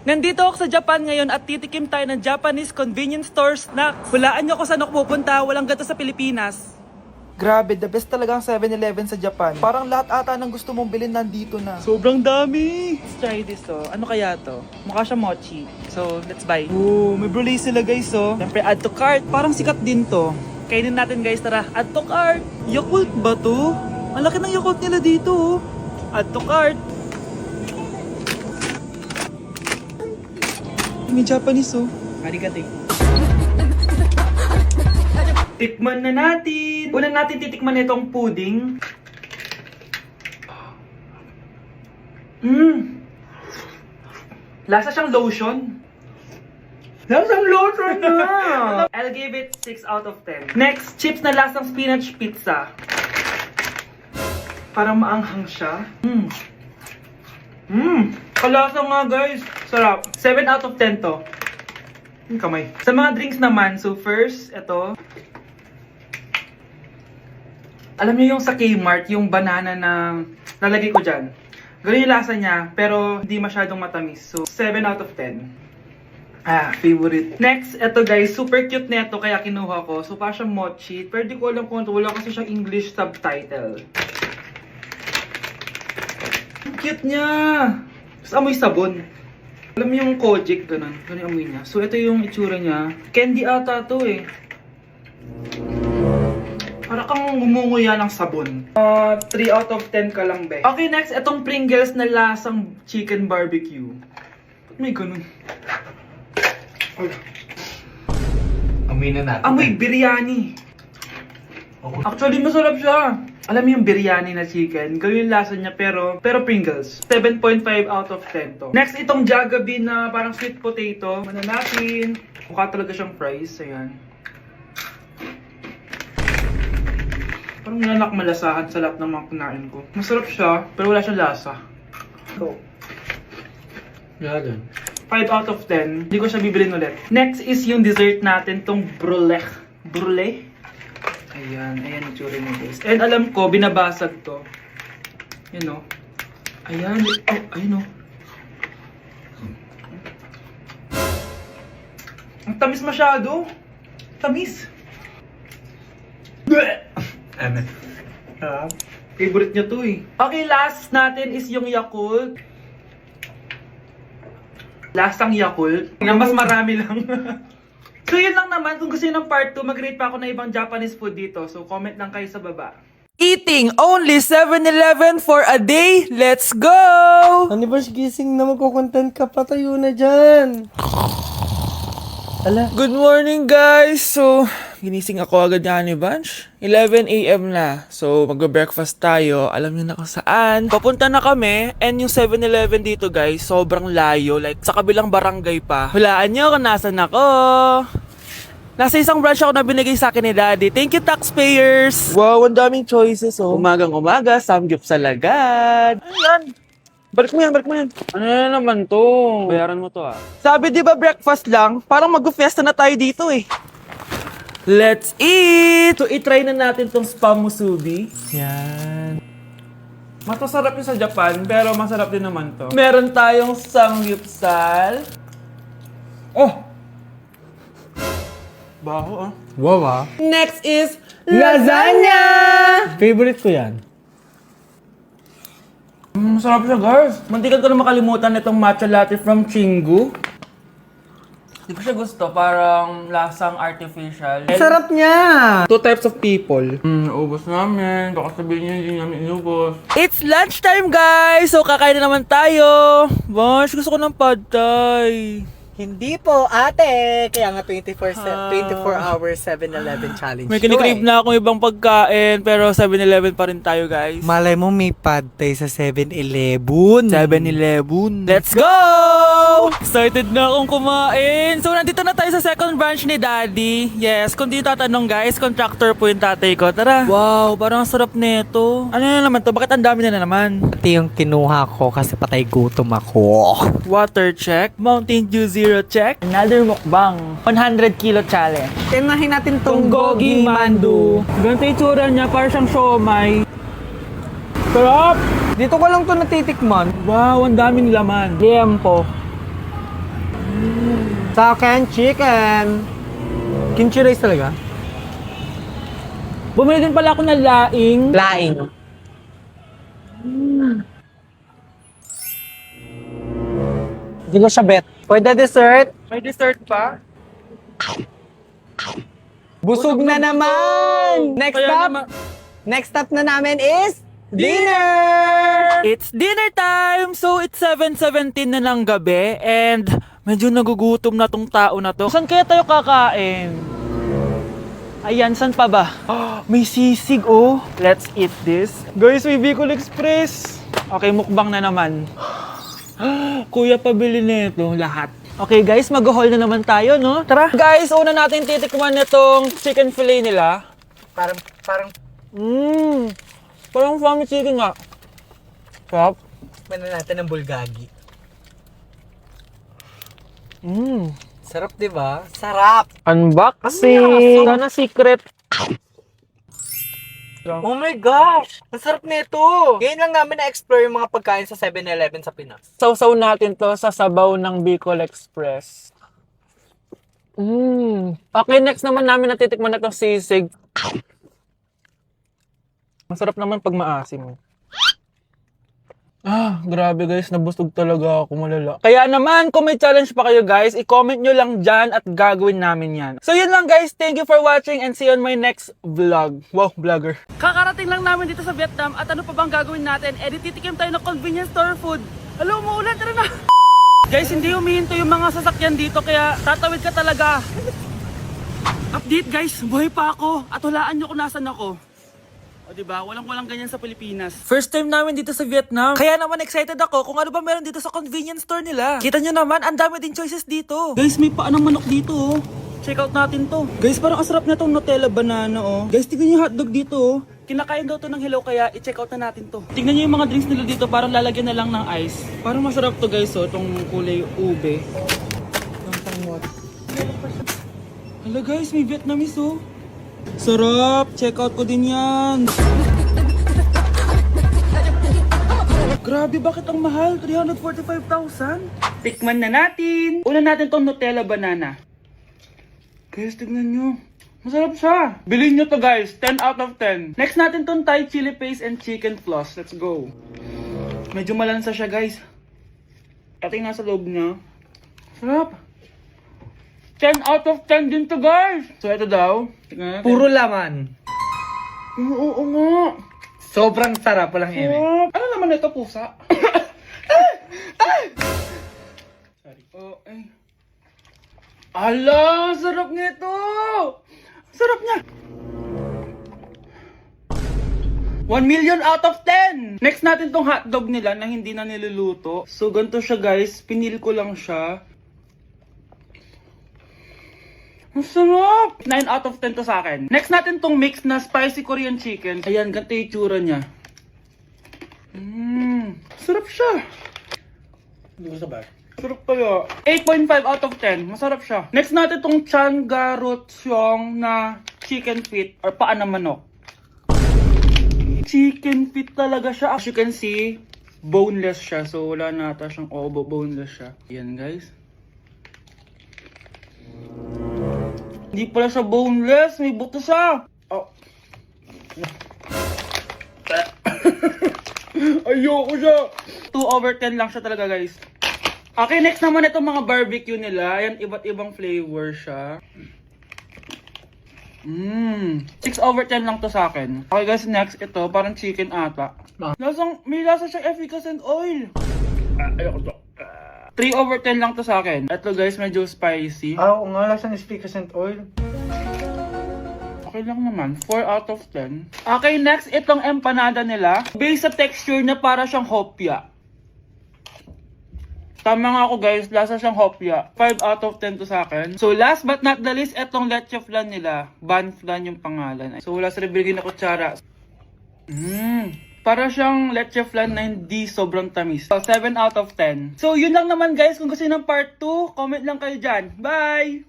Nandito ako sa Japan ngayon at titikim tayo ng Japanese convenience store snacks. Hulaan nyo kung saan ako pupunta, walang ganito sa Pilipinas. Grabe, the best talaga ang 7-Eleven sa Japan. Parang lahat ata ng gusto mong bilhin nandito na. Sobrang dami! Let's try this Ano kaya to? Mukha siya mochi. So, let's buy. Oh, may brulee sila guys Siyempre, add to cart. Parang sikat din to. Kainin natin guys, tara. Add to cart. Yakult ba to? Ang laki ng Yakult nila dito Add to cart. May Japanese Arigato. Tikman na natin. Una natin titikman itong pudding. Lasa siyang lotion. Lasang lotion na! I'll give it 6 out of 10. Next, chips na lasang spinach pizza. Parang maanghang siya. Kalasa nga guys. Sarap. 7 out of 10 to. Kamay. Sa mga drinks naman, so first, ito. Alam niyo yung sa Kmart, yung banana na nalagay ko dyan. Ganun yung lasa niya, pero hindi masyadong matamis. So, 7 out of 10. Favorite. Next, ito guys, super cute na ito, kaya kinuha ko. So, parang siyang mochi. Pero di ko alam kung ito, wala kasi siyang English subtitle. Ang cute niya! Tapos amoy sabon. Alam mo yung Kojic, ganun. Ganun yung amoy niya. So, ito yung itsura niya. Candy ata to Para kang ngumunguya ng sabon. 3 out of 10 ka lang, be. Okay, next, itong Pringles na lasang chicken barbecue. Ba't may ganun? Amoy na natin. Amoy biryani. Actually, masarap siya. Alam mo yung biryani na chicken, ganun yung lasa niya pero Pringles. 7.5 out of 10 to. Next, itong Jollibee na parang sweet potato. Ano natin? Mukha talaga siyang fries. Ayan. Parang nanak malasahan sa lahat ng mga kinain ko. Masarap siya, pero wala siyang lasa. So, Yan. 5 out of 10. Hindi ko siya bibilin ulit. Next is yung dessert natin, tong brulee. Brulee? Ayan yung tsura niya guys. And alam ko, binabasag to. Yan Ayan. Ayun Ang tamis masyado. Tamis. Favorite niya to Okay, last natin is yung Yakult. Lasang Yakult. Mas marami lang. So yun lang naman. Kung gusto nyo ng part 2, mag-rate pa ako ng ibang Japanese food dito. So comment lang kayo sa baba. Eating only 7-Eleven for a day. Let's go! Ano ba gising na magkukontent ka? Patayo na dyan. Ala. Good morning guys! So, ginising ako agad ni Bunch. 11 AM na. So, mag-breakfast tayo. Alam niyo na kung saan. Papunta na kami. And yung 7-Eleven dito guys, sobrang layo. Like, sa kabilang barangay pa. Hulaan niyo kung nasan ako. Nasa isang branch ako na binigay sa akin ni Daddy. Thank you, taxpayers! Wow, ang daming choices Umagang umaga, samgyup sa lagad. Ano yan? Balik mo yan. Ano na naman to? Bayaran mo to Sabi di ba breakfast lang? Parang mag-fiesta na tayo dito Let's eat! So, itry na natin tong spam musubi. Yan. Masasarap yun sa Japan, pero masarap din naman to. Meron tayong samgyupsal. Baho Wow Next is lasagna! Favorite ko yan. Masarap siya guys. Mantikan ko na makalimutan itong matcha latte from Chingu. Hindi ko siya gusto, parang lasang artificial. Sarap niya! 2 types of people. Ubos namin. Baka sabihin niyo hindi namin inubos. It's lunchtime guys! So kakain na naman tayo. Bosh, gusto ko ng pad thai. Hindi po, ate! Kaya nga 24 hours 7-Eleven challenge. May kinikrave na akong ibang pagkain, pero 7-Eleven pa rin tayo guys. Malay mo may pad thai sa 7-Eleven. 7-Eleven. Let's go! Excited na akong kumain. So, nandito na tayo sa second branch ni Daddy. Yes, kung di tatanong guys, contractor po yung tatay ko. Tara. Wow, parang sarap nito. Ano na naman to? Bakit ang dami na naman? Ito yung kinuha ko kasi patay gutom ako. Water check. Mountain Dew Zero check. Another mukbang. 100 kilo challenge. Tinahin natin tong Gogi Mandu. Ganito yung tsura niya, parang siyang siomay. Sarap! Dito ko lang to natitikman. Wow, ang daming laman. Liempo. Sa akin, chicken. Kimchi rice talaga? Bumili din pala ako ng laing. Laing. Hindi ko siya bet. For the dessert, May dessert pa? busog na naman! Next Kaya stop, naman- next stop na namin is dinner! It's dinner time! So, it's 7:17 na ng gabi and medyo nagugutom na tong tao na to. Saan kaya tayo kakain? Ayan, saan pa ba? May sisig, oh. Let's eat this. Guys, may Bicol Express. Okay, mukbang na naman. Kuya, pabili nito lahat. Okay guys, mag-haul na naman tayo, no? Tara! Guys, una natin titikman nitong chicken fillet nila. Parang, Parang family chicken nga. Sarap. Tikman na natin ng bulgagi. Mmm. Sarap, di ba? Sarap! Unboxing! Sana secret. Oh my gosh! Ang sarap nito! Ngayon lang namin na-explore yung mga pagkain sa 7-Eleven sa Pinas. Sausaw natin to sa sabaw ng Bicol Express. Okay, next naman namin natitikman na itong sisig. Masarap naman pag maasim. Grabe guys, nabusog talaga ako, malala. Kaya naman, kung may challenge pa kayo guys, i-comment nyo lang dyan at gagawin namin yan. So yun lang guys, thank you for watching and see you on my next vlog. Wow, vlogger. Kakarating lang namin dito sa Vietnam at ano pa bang gagawin natin? Titikim tayo ng convenience store food. Hello, umuulan, tara na! Guys, hindi humihinto yung mga sasakyan dito kaya tatawid ka talaga. Update guys, buhay pa ako at hulaan nyo kung nasan ako. O diba, walang ganyan sa Pilipinas. First time namin dito sa Vietnam. Kaya naman excited ako kung ano ba meron dito sa convenience store nila. Kita nyo naman, ang dami din choices dito. Guys, may paa ng manok dito oh. Check out natin to. Guys, parang asarap na tong Nutella banana oh. Guys, tignan nyo yung hotdog dito oh. Kinakain daw to ng hello kaya i-check out na natin to. Tignan nyo yung mga drinks nila dito, parang lalagyan na lang ng ice. Parang masarap to guys oh, tong kulay ube. Hala guys, may Vietnamese oh. Sarap! Check out ko din yan! Grabe, bakit ang mahal? 345,000? Tikman na natin! Una natin tong Nutella banana. Guys, tignan nyo. Masarap siya! Bilhin nyo to guys, 10 out of 10. Next natin tong Thai chili paste and chicken floss. Let's go! Medyo malansa siya guys. Ito yung nasa loob niya. Sarap! 10 out of 10 din to guys! So ito daw. Tignan natin. Puro laman. Oo nga. Sobrang sarap, walang eme. Ano naman ito, pusa? Sorry. Oh, ay. Ala, sarap nito! Sarap niya! 1 million out of 10! Next natin tong hotdog nila na hindi na niluluto. So, ganito siya guys. Pinil ko lang siya. Ang sarap! 9 out of 10 to sa akin. Next natin tong mix na spicy Korean chicken. Ayan, ganito yung itsura niya. Sarap siya. Hindi ko sabay. Sarap pala. 8.5 out of 10. Masarap siya. Next natin tong Chan Garotyong na chicken feet or paa ng manok. Chicken feet talaga siya. As you can see, boneless siya. So wala na ata siyang obo. Boneless siya. Ayan guys. Hindi pala siya boneless. May buto siya. Oh. Ayoko siya. 2 over 10 lang siya talaga guys. Okay, next naman itong mga barbecue nila. Ayan, iba't ibang flavor siya. 6 over 10 lang to sa akin. Okay guys, next ito. Parang chicken ata. May lasa siyang efficacy and oil. Ayoko to. 3 over 10 lang to sa akin. Ito guys, medyo spicy. Oo nga, lasang speakers and oil. Okay lang naman. 4 out of 10. Okay, next, itong empanada nila. Based sa texture na para siyang hopya. Tama nga ako guys, lasa siyang hopya. 5 out of 10 to sa akin. So last but not the least, itong leche flan nila. Ban flan yung pangalan. So wala sa ribigin na kutsara. Para siyang leche flan na hindi sobrang tamis. So 7 out of 10. So yun lang naman guys. Kung gusto nyo ng part 2, comment lang kayo dyan. Bye!